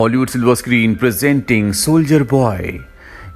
Hollywood silver screen presenting soldier boy.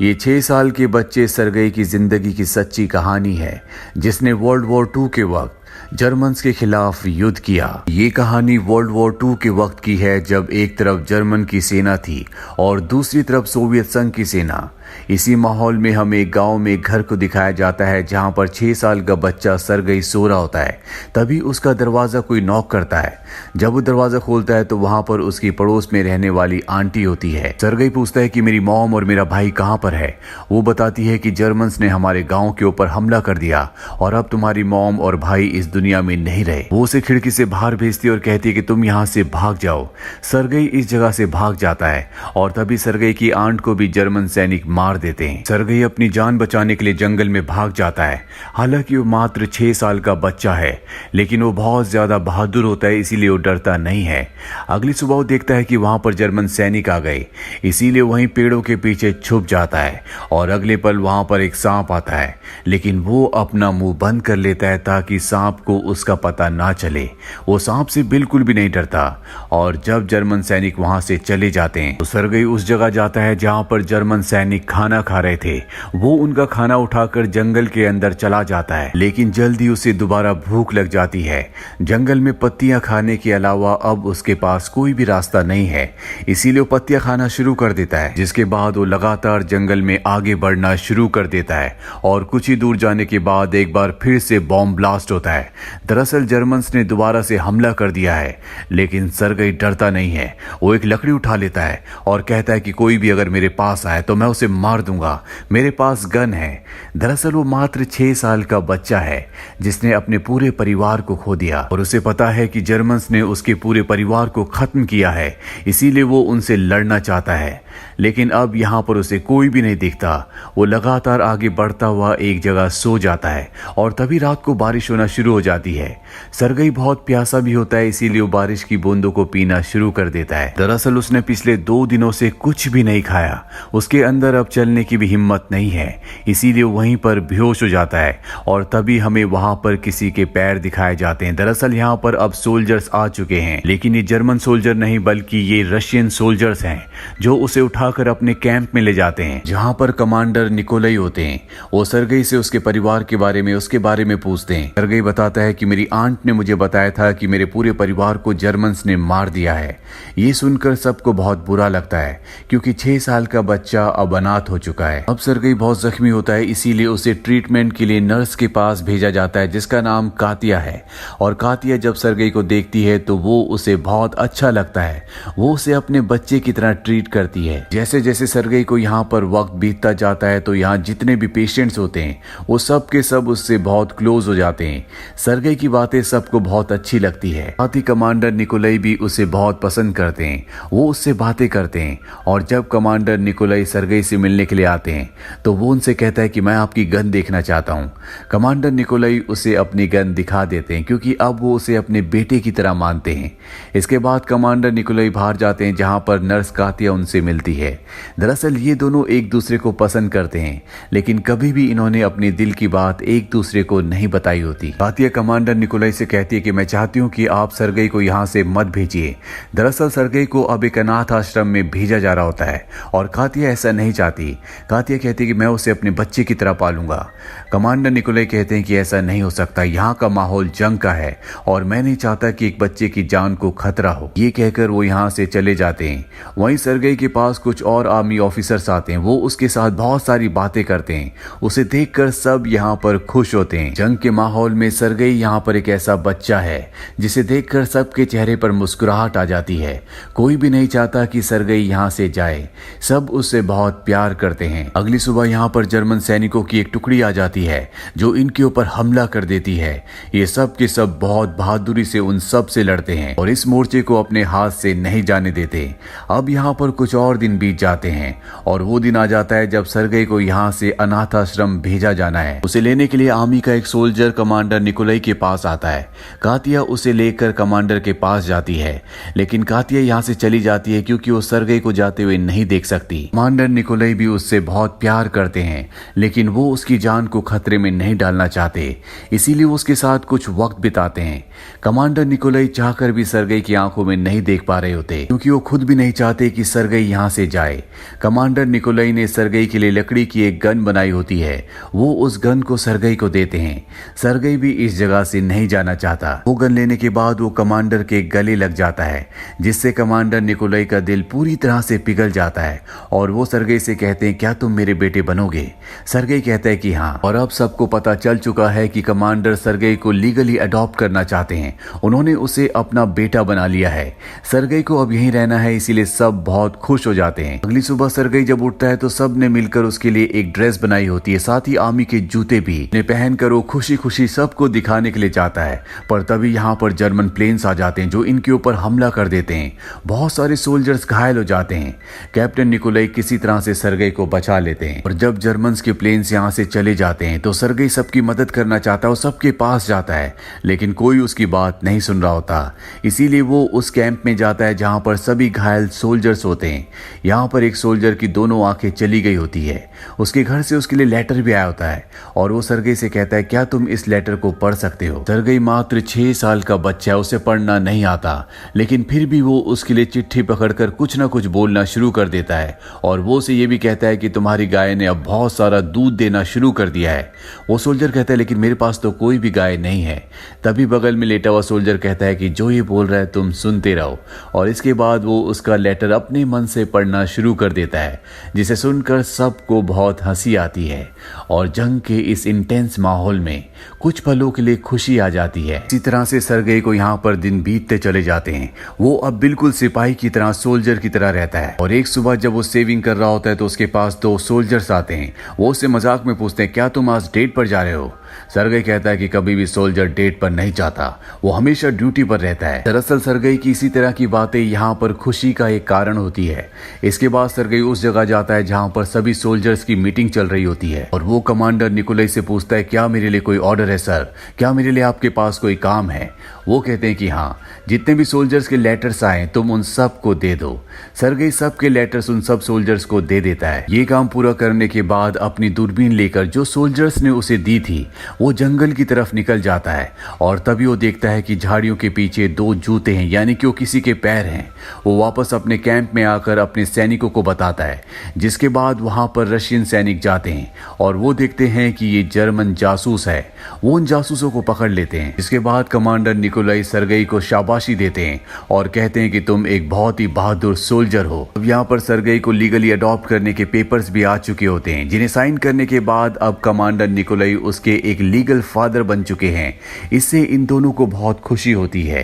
ये 6 साल के बच्चे सरगई की जिंदगी की सच्ची कहानी है, जिसने वर्ल्ड वॉर 2 के वक्त जर्मन्स के खिलाफ युद्ध किया। ये कहानी वर्ल्ड वॉर 2 के वक्त की है, जब एक तरफ जर्मन की सेना थी और दूसरी तरफ सोवियत संघ की सेना। इसी माहौल में हमें एक गांव में एक घर को दिखाया जाता है, जहां पर 6 साल का बच्चा सरगई सो रहा होता है। तभी उसका दरवाजा कोई नॉक करता है। जब वो दरवाजा खोलता है तो वहां पर उसकी पड़ोस में रहने वाली आंटी होती है। सरगई पूछता है कि मेरी मॉम और मेरा भाई कहां पर है। वो बताती है कि जर्मन्स ने हमारे गांव के ऊपर हमला कर दिया और अब तुम्हारी मॉम और भाई इस दुनिया में नहीं रहे। वो उसे खिड़की से बाहर भेजती है और कहती है कि तुम यहाँ से भाग जाओ। सरगई इस जगह से भाग जाता है और तभी सरगई की आंट को भी जर्मन सैनिक मार देते हैं। सरगई अपनी जान बचाने के लिए जंगल में भाग जाता है। हालांकि वो मात्र 6 साल का बच्चा है, लेकिन वो बहुत ज्यादा बहादुर होता है, इसीलिए वो डरता नहीं है। अगली सुबह वो देखता है कि वहां पर जर्मन सैनिक आ गए, इसीलिए वहीं पेड़ों के पीछे छुप जाता है और अगले पल वहां पर एक सांप आता है, लेकिन वो अपना मुंह बंद कर लेता है ताकि सांप को उसका पता ना चले। वो सांप से बिल्कुल भी नहीं डरता और जब जर्मन सैनिक वहां से चले जाते हैं तो सरगई उस जगह जाता है जहां पर जर्मन सैनिक खाना खा रहे थे। वो उनका खाना उठाकर जंगल के अंदर चला जाता है, लेकिन जल्दी उसे दोबारा भूख लग जाती है। जंगल में पत्तियां खाने के अलावा अब उसके पास कोई भी रास्ता नहीं है, इसीलिए वो पत्तियां खाना शुरू कर देता है। जिसके बाद वो लगातार जंगल में आगे बढ़ना शुरू कर देता है और कुछ ही दूर जाने के बाद एक बार फिर से बॉम्ब ब्लास्ट होता है। दरअसल जर्मन्स ने दोबारा से हमला कर दिया है, लेकिन सरगई डरता नहीं है। वो एक लकड़ी उठा लेता है और कहता है कि कोई भी अगर मेरे पास आए तो मैं उसे मार दूंगा, मेरे पास गन है। दरअसल वो मात्र 6 साल का बच्चा है, जिसने अपने पूरे परिवार को खो दिया और उसे पता है कि जर्मन्स ने उसके पूरे परिवार को खत्म किया है, इसीलिए वो उनसे लड़ना चाहता है। लेकिन अब यहाँ पर उसे कोई भी नहीं दिखता। वो लगातार आगे बढ़ता हुआ एक जगह सो जाता है और तभी रात को बारिश होना शुरू हो जाती है। सरगई बहुत प्यासा भी होता है, इसीलिए वो बारिश की बूंदों को पीना शुरू कर देता है। दरअसल उसने पिछले 2 दिनों से कुछ भी नहीं खाया। उसके अंदर अब चलने की भी हिम्मत नहीं है, इसीलिए वहीं पर बेहोश हो जाता है और तभी हमें वहां पर किसी के पैर दिखाए जाते हैं। दरअसल यहाँ पर अब सोल्जर्स आ चुके हैं, लेकिन ये जर्मन सोल्जर नहीं बल्कि ये रशियन सोल्जर्स हैं, जो उसे उठाकर अपने कैंप में ले जाते हैं, जहां पर कमांडर निकोलाई होते हैं। वो सरगई से उसके परिवार के बारे में पूछते हैं। सरगई बताता है कि मेरी आंट ने मुझे बताया था कि मेरे पूरे परिवार को जर्मन्स ने मार दिया है। ये सुनकर सबको बहुत बुरा लगता है, क्योंकि 6 साल का बच्चा अब अनाथ हो चुका है। अब सरगई बहुत जख्मी होता है, इसीलिए उसे ट्रीटमेंट के लिए नर्स के पास भेजा जाता है, जिसका नाम कातिया है। और कातिया जब सरगई को देखती है तो वो उसे बहुत अच्छा लगता है। वो उसे अपने बच्चे की तरह ट्रीट करती है। जैसे जैसे सरगई को यहाँ पर वक्त बीतता जाता है तो यहाँ जितने भी पेशेंट्स होते हैं वो सब के सब उससे बहुत क्लोज हो जाते हैं। सरगई की बातें सबको बहुत अच्छी लगती है। साथ ही कमांडर निकोलाई भी उसे बहुत पसंद करते हैं। वो उससे बातें करते हैं और जब कमांडर निकोलाई सरगई से मिलने के लिए आते हैं तो वो उनसे कहता है कि मैं आपकी गन देखना चाहता हूँ। कमांडर निकोलाई उसे अपनी गन दिखा देते हैं, क्योंकि अब वो उसे अपने बेटे की तरह मानते हैं। इसके बाद कमांडर निकोलाई बाहर जाते हैं, जहां पर नर्स कातिया उनसे मिलती है। दरअसल ये दोनों एक दूसरे को पसंद करते हैं, लेकिन कभी भी इन्होंने अपने दिल की बात एक दूसरे को नहीं बताई होती। कातिया कमांडर निकोलाई से कहती है कि मैं चाहती हूँ कि आप सरगई को यहाँ से मत भेजिए। दरअसल सरगई को अब एक अनाथ आश्रम में भेजा जा रहा होता है और कातिया ऐसा नहीं चाहती। कातिया कहती है कि मैं उसे अपने बच्चे की तरह पालूंगा। कमांडर निकोलाई कहते हैं कि ऐसा नहीं हो सकता, यहाँ का माहौल जंग का है और मैं नहीं चाहता कि एक बच्चे की जान को खतरा हो। ये कहकर वो यहाँ से चले जाते हैं। वहीं सरगई के पास कुछ और आर्मी ऑफिसर्स आते हैं। वो उसके साथ बहुत सारी बातें करते हैं। उसे देखकर सब यहाँ पर खुश होते हैं। जंग के माहौल में सरगई यहाँ पर एक ऐसा बच्चा है जिसे देखकर सबके चेहरे पर मुस्कुराहट आ जाती है। कोई भी नहीं चाहता कि सरगई यहाँ से जाए। सब उससे बहुत प्यार करते हैं। अगली सुबह यहाँ पर जर्मन सैनिकों की एक टुकड़ी आ जाती है, जो इनके ऊपर हमला कर देती है। ये सब के सब बहुत बहादुरी से उन सब से लड़ते हैं और इस मोर्चे को अपने हाथ से नहीं जाने देते। अब यहाँ पर कुछ और दिन बीत जाते हैं और वो दिन आ जाता है जब सरगई को यहाँ से अनाथ आश्रम भेजा जाना है। उसे लेने के लिए आर्मी का एक सोल्जर कमांडर निकोलाई के पास आता है। कातिया उसे लेकर कमांडर के पास जाती है, लेकिन कातिया यहाँ से चली जाती है क्योंकि वो सरगई को जाते हुए नहीं देख सकती। कमांडर निकोलाई भी उससे बहुत प्यार करते हैं, लेकिन वो उसकी जान को खतरे में नहीं डालना चाहते, इसीलिए वो उसके साथ कुछ वक्त बिताते हैं। कमांडर निकोलाई चाहकर भी सरगई की आंखों में नहीं देख पा रहे होते, क्योंकि वो खुद भी नहीं चाहते कि सरगई यहाँ से जाए। कमांडर निकोलाई ने सरगई के लिए लकड़ी की एक गन बनाई होती है, वो उस गन को सरगई को देते हैं। सरगई भी इस जगह से नहीं जाना चाहता। वो गन लेने के बाद वो कमांडर के गले लग जाता है, जिससे कमांडर निकोलाई का दिल पूरी तरह से पिघल जाता है और वो सरगई से कहते हैं, क्या तुम मेरे बेटे बनोगे? सरगई कहता है कि हाँ। और अब सबको पता चल चुका है कि कमांडर सरगई को लीगली अडॉप्ट करना चाहते हैं। उन्होंने उसे अपना बेटा बना लिया है। सरगई को अब यहीं रहना है, इसीलिए सब बहुत खुश हो जाते हैं। अगली सुबह सरगई जब उठता है तो सब ने मिलकर उसके लिए एक ड्रेस बनाई होती है, साथ ही आर्मी के जूते भी। उन्हें पहनकर वो खुशी खुशी सबको दिखाने के लिए जाता है, पर तभी यहाँ पर जर्मन प्लेन्स आ जाते हैं जो इनके ऊपर हमला कर देते हैं। बहुत सारे सोल्जर्स घायल हो जाते हैं। कैप्टन निकोलाई किसी तरह से सरगई को बचा लेते हैं, और जब जर्मन्स के प्लेन्स यहाँ से चले जाते हैं तो सरगई सबकी मदद करना चाहता है और सबके पास जाता है, लेकिन कोई उसकी बात नहीं सुन रहा होता। इसीलिए वो उस कैंप में जाता है जहाँ पर सभी घायल सोल्जर्स होते हैं। यहाँ पर एक सोल्जर की दोनों आंखें चली गई होती है। उसके घर से उसके लिए लेटर भी आया होता है, और वो सरगई से कहता है, क्या तुम इस लेटर को पढ़ सकते हो? सरगई मात्र 6 साल का बच्चा है, उसे पढ़ना नहीं आता, लेकिन फिर भी वो उसके लिए चिट्ठी पकड़कर कुछ ना कुछ बोलना शुरू कर देता है, और वो उसे ये भी कहता है कि तुम्हारी गाय ने अब बहुत सारा दूध देना शुरू कर दिया है। वो सोल्जर कहता है, लेकिन मेरे पास तो कोई भी गाय नहीं है। तभी बगल में लेटा हुआ सोल्जर कहता है कि जो ये बोल रहा है तुम सुनते रहो, और इसके बाद वो उसका लेटर अपने मन से पढ़ना शुरू कर देता है, जिसे सुनकर सबको बहुत हंसी आती है। और जंग के इस इंटेंस माहौल में कुछ पलों के लिए खुशी आ जाती है। इसी तरह से सरगई को यहाँ पर दिन बीतते चले जाते हैं। वो अब बिल्कुल सिपाही की तरह, सोल्जर की तरह रहता है। और एक सुबह जब वो सेविंग कर रहा होता है तो उसके पास 2 सोल्जर्स आते हैं। वो उससे मजाक में पूछते हैं, क्या तुम आज डेट पर जा रहे हो? सरगई कहता है कि कभी भी सोल्जर डेट पर नहीं जाता, वो हमेशा ड्यूटी पर रहता है। दरअसल सरगई की इसी तरह की बातें यहाँ पर खुशी का एक कारण होती है। इसके बाद सरगई उस जगह जाता है जहाँ पर सभी सोल्जर्स की मीटिंग चल रही होती है, और वो कमांडर निकोलाई से पूछता है, क्या मेरे लिए कोई ऑर्डर है सर? क्या मेरे लिए आपके पास कोई काम है? वो कहते हैं कि हाँ, जितने भी सोल्जर्स के लेटर्स आए तुम उन सब को दे दो। सरगई सबके लेटर्स उन सब सोल्जर्स को दे देता है। ये काम पूरा करने के बाद अपनी दूरबीन लेकर जो सोल्जर्स ने उसे दी थी वो जंगल की तरफ निकल जाता है, और तभी वो देखता है कि झाड़ियों के पीछे 2 जूते हैं, यानी कि वो किसी के पैर हैं। वो वापस अपने कैंप में आकर अपने सैनिकों को बताता है, जिसके बाद वहां पर रशियन सैनिक जाते हैं और वो देखते हैं कि ये जर्मन जासूस है। वो उन जासूसों को पकड़ लेते हैं। इसके बाद कमांडर निकोलाई सरगई को शाबाशी देते हैं और कहते हैं कि तुम एक बहुत ही बहादुर सोल्जर हो। अब यहाँ पर सरगई को लीगली अडॉप्ट करने के पेपर्स भी आ चुके होते हैं, जिन्हें साइन करने के बाद अब कमांडर निकोलाई उसके एक लीगल फादर बन चुके हैं। इससे इन दोनों को बहुत खुशी होती है।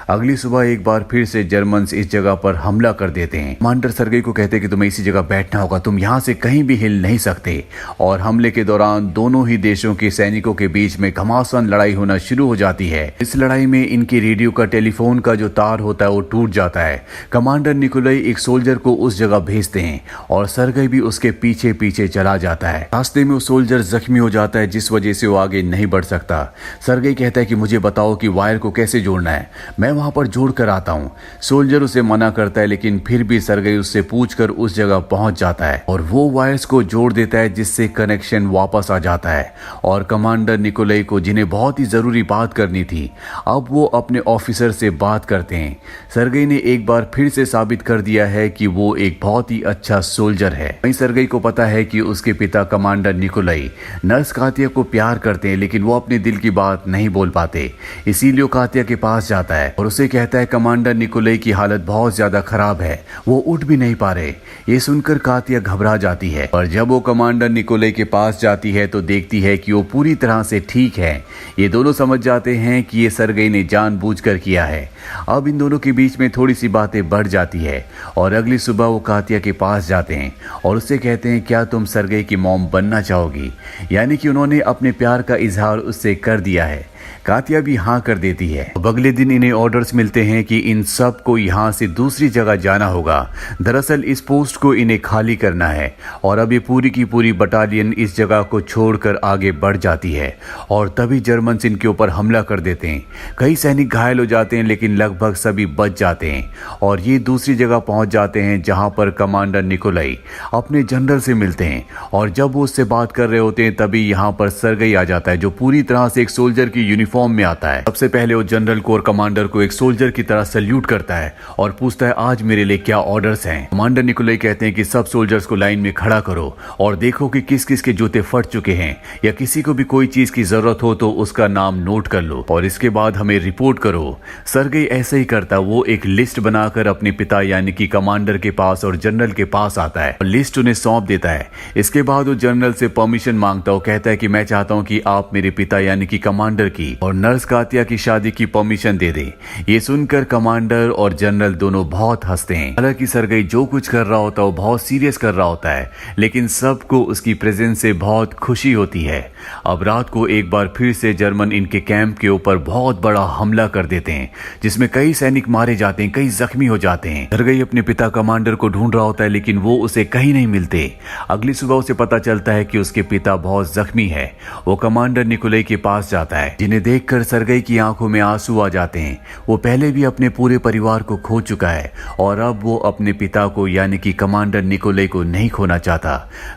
अगली सुबह एक बार फिर से जर्मन्स इस जगह पर हमला कर देते हैं। कमांडर सरगई को कहते हैं कि तुम्हें इसी जगह बैठना होगा, तुम यहाँ से कहीं भी हिल नहीं सकते। और हमले के दौरान दोनों ही देशों के सैनिकों के बीच में घमासान लड़ाई होना शुरू हो जाती है। इस लड़ाई में इनके रेडियो का, टेलीफोन का जो तार होता है वो टूट जाता है। कमांडर निकोलाई एक सोल्जर को उस जगह भेजते हैं और सरगई भी उसके पीछे पीछे चला जाता है। रास्ते में वो सोल्जर जख्मी हो जाता है, जिस वजह से वो आगे नहीं बढ़ सकता। सरगई कहता है कि मुझे बताओ कि वायर को कैसे जोड़ना है, मैं वहां पर जोड़ कर आता हूँ। सोल्जर उसे मना करता है, लेकिन फिर भी सरगई उससे पूछकर उस जगह पहुंच जाता है और वो वायर्स को जोड़ देता है, जिससे कनेक्शन वापस आ जाता है। और कमांडर निकोलाई को, जिन्हें बहुत ही जरूरी बात करनी थी, अब वो अपने ऑफिसर से बात करते हैं। सरगई ने एक बार फिर से साबित कर दिया है कि वो एक बहुत ही अच्छा सोल्जर है। वहीं सरगई को पता है कि उसके पिता कमांडर निकोलाई नर्स कातिया को प्यार करते हैं, लेकिन वो अपने दिल की बात नहीं बोल पाते। इसीलिए वो कातिया के पास जाता है और उसे कहता है कमांडर निकोलाई की हालत बहुत ज्यादा खराब है, वो उठ भी नहीं पा रहे। ये सुनकर कातिया घबरा जाती है, और जब वो कमांडर निकोलाई के पास जाती है तो देखती है कि वो पूरी तरह से ठीक है। ये दोनों समझ जाते हैं कि ये सरगई ने जानबूझकर किया है। अब इन दोनों के बीच में थोड़ी सी बातें बढ़ जाती है, और अगली सुबह वो कातिया के पास जाते हैं और उससे कहते हैं, क्या तुम सरगई की मॉम बनना चाहोगी? यानी कि उन्होंने अपने प्यार का इजहार उससे कर दिया है। कातिया भी हाँ कर देती है। अब अगले दिन इन्हें ऑर्डर्स मिलते हैं कि इन सब को यहाँ से दूसरी जगह जाना होगा। दरअसल इस पोस्ट को इन्हें खाली करना है और अब ये पूरी की पूरी बटालियन इस जगह को छोड़कर आगे बढ़ जाती है और तभी जर्मन्स इनके ऊपर हमला कर देते हैं। कई सैनिक घायल हो जाते हैं लेकिन लगभग सभी बच जाते हैं और ये दूसरी जगह पहुंच जाते हैं जहां पर कमांडर निकोलाई अपने जनरल से मिलते हैं और जब वो उससे बात कर रहे होते हैं तभी यहाँ पर सरगई आ जाता है जो पूरी तरह से एक सोल्जर की यूनिफॉर्म में आता है। सबसे पहले वो जनरल को और कमांडर को एक सोल्जर की तरह सल्यूट करता है और पूछता है आज मेरे लिए क्या ऑर्डर्स हैं। कमांडर निकोलाई कहते हैं कि सब सोल्जर्स को लाइन में खड़ा करो और देखो कि किस किस के जूते फट चुके हैं या किसी को भी कोई चीज की जरूरत हो तो उसका नाम नोट कर लो और इसके बाद हमें रिपोर्ट करो। सरगई ऐसे ही करता, वो एक लिस्ट बनाकर अपने पिता यानी कि कमांडर के पास और जनरल के पास आता है और लिस्ट उन्हें सौंप देता है। इसके बाद वो जनरल से परमिशन मांगता है, कहता है कि मैं चाहता हूं कि आप मेरे पिता यानी कि कमांडर की और नर्स कातिया की शादी की परमिशन दे दे। ये सुनकर कमांडर और जनरल दोनों बहुत हंसते हैं। हालांकि सरगई जो कुछ कर रहा होता है वो बहुत सीरियस कर रहा होता है लेकिन सबको उसकी प्रेजेंस से बहुत खुशी होती है। अब रात को एक बार फिर से जर्मन इनके कैंप के ऊपर बहुत बड़ा हमला कर देते हैं जिसमें कई सैनिक मारे जाते हैं, कई जख्मी हो जाते हैं। सरगई अपने पिता कमांडर को ढूंढ रहा होता है लेकिन वो उसे कहीं नहीं मिलते। अगली सुबह उसे पता चलता है कि उसके पिता बहुत जख्मी है। वो कमांडर निकोलाई के पास जाता है जिन्हें देखकर सरगई की आंखों में आंसू आ जाते हैं। वो पहले भी अपने पूरे परिवार को खो चुका है और अब वो अपने पिता को यानी कि कमांडर निकोलाई को नहीं खोना चाहता।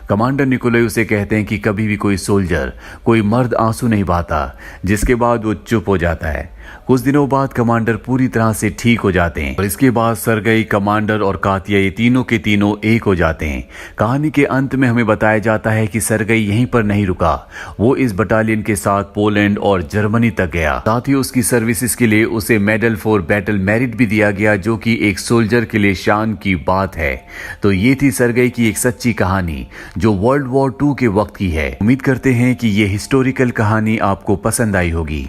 कमांडर निकोलाई उसे कहते हैं कि कभी भी कोई सोल्जर, कोई मर्द आंसू नहीं बहाता, जिसके बाद वो चुप हो जाता है। कुछ दिनों बाद कमांडर पूरी तरह से ठीक हो जाते हैं और इसके बाद सरगई, कमांडर और कातिया ये तीनों के तीनों एक हो जाते हैं। कहानी के अंत में हमें बताया जाता है कि सरगई यहीं पर नहीं रुका, वो इस बटालियन के साथ पोलैंड और जर्मनी तक गया। साथ ही उसकी सर्विसेज के लिए उसे मेडल फॉर बैटल मेरिट भी दिया गया जो कि एक सोल्जर के लिए शान की बात है। तो ये थी सरगई की एक सच्ची कहानी जो वर्ल्ड वॉर 2 के वक्त की है। उम्मीद करते हैं कि ये हिस्टोरिकल कहानी आपको पसंद आई होगी।